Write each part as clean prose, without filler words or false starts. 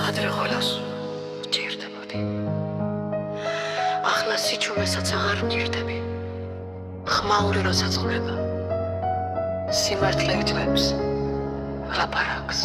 ადრე ყველას ვჭირდებოდი. ახლა სიჩუმესაც აღარ ვჭირდები. ხმაური როცა წყვრება. სიმართლე ვითვლებს. ლაპარაკს.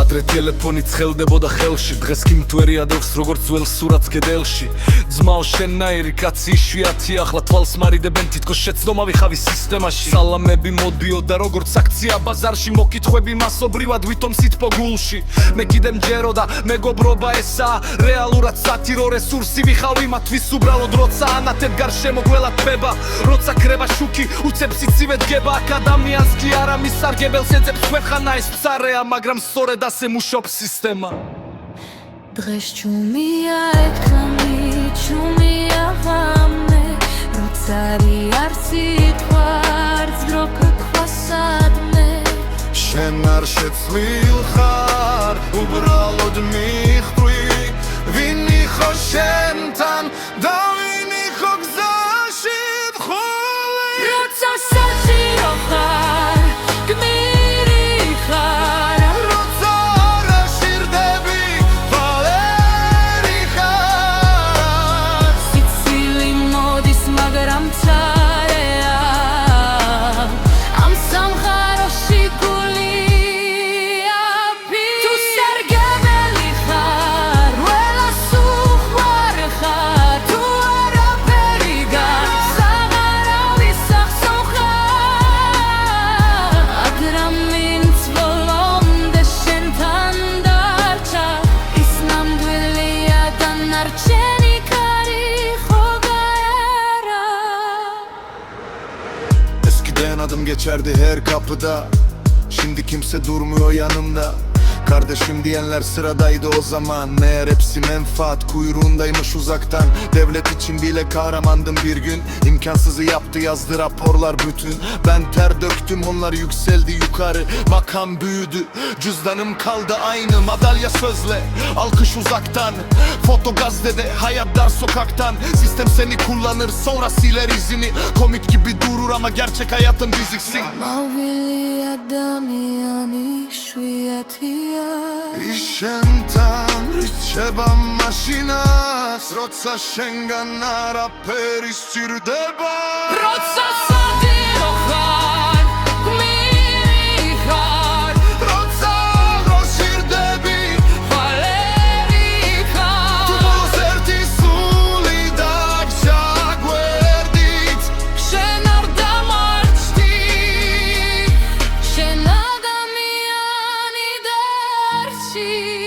ადრე ტელეფონი ცხელდებოდა ხელში, დღეს კი მტვერი ადევს როგორც ძველ სურათს კედელში. ძმაო შენნაირი კაცი იშვიათი, ახლა თვალს მარიდებენ თითქოს შეცდომავი ხავის სისტემაში. სალამები მოდიოდა როგორც აქცია ბაზარში, მოკითხვები მასობრივად ვითომ სითბო გულში. მე კიდე მჯეროდა მეგობრობა ესაა, რეალურად სათირო რესურსი ვიხავ იმათვის უბრალოდ როცა ანათებ გარშემო გველათბება, როცა კრება შუქი უცებს იცივე დგება, აქ ადამიანს კი არა მისარგებელს ეძებს ქვეყანა ეს მცარეა, მაგრამ სწორედ ასე მუშაობს სისტემა. დღეს ჩუმია ეთქამი, ჩუმია ღამე, როცა არ სიტყვარს გროქქვასადმე. შენ არ შეცვლილ ხარ, უბრალოდ მიხვი, ვინ იყო შენთან და ვინ იყო გზაში მხოლე. როცა საჭირო ხარ, გმირი ხარ, როცა არ აშირდები, ვალერი ხარ. სიცილი მოდის, მაგრამ მცარეა, ამ სამყაროში გულია ფიქრი. თუ სარგებელი ხარ, ყველას უყვარ ხარ, თუ არაფერი გაქვს, აღარავის სახსოვ ხარ. ადრამინც ბოლომდე შენთან დარჩა, ის ნამდვილია და ნარჩენი კარი ხო გაერა. Eskiden adım geçerdi her kapıda, şimdi kimse durmuyor yanımda. Kardeşim diyenler sıradaydı o zaman, meğer hepsi menfaat kuyruğundaymış uzaktan. Devlet için bile kahramandım bir gün, imkansızı yaptı yazdı raporlar bütün. Ben ter döktüm, onlar yükseldi yukarı, makam büyüdü, cüzdanım kaldı aynı. Madalya sözle, alkış uzaktan, foto gazetede, hayat dar sokaktan. Sistem seni kullanır, sonra siler izini. Komik gibi durur ama gerçek hayatın diziksin. მოვილი ადამიანი შვიათია, Ishemtan ritseba mashinas, rotsa shengan araperi stirdeba. როცა საჭირო ხარ, გმირი ხარ, Rotsa rosirdebi, ვალერი ხარ. tu moserti suli dag jaguerdit. შენ არ დამარჩდი, შენ ადამიანი დარჩი.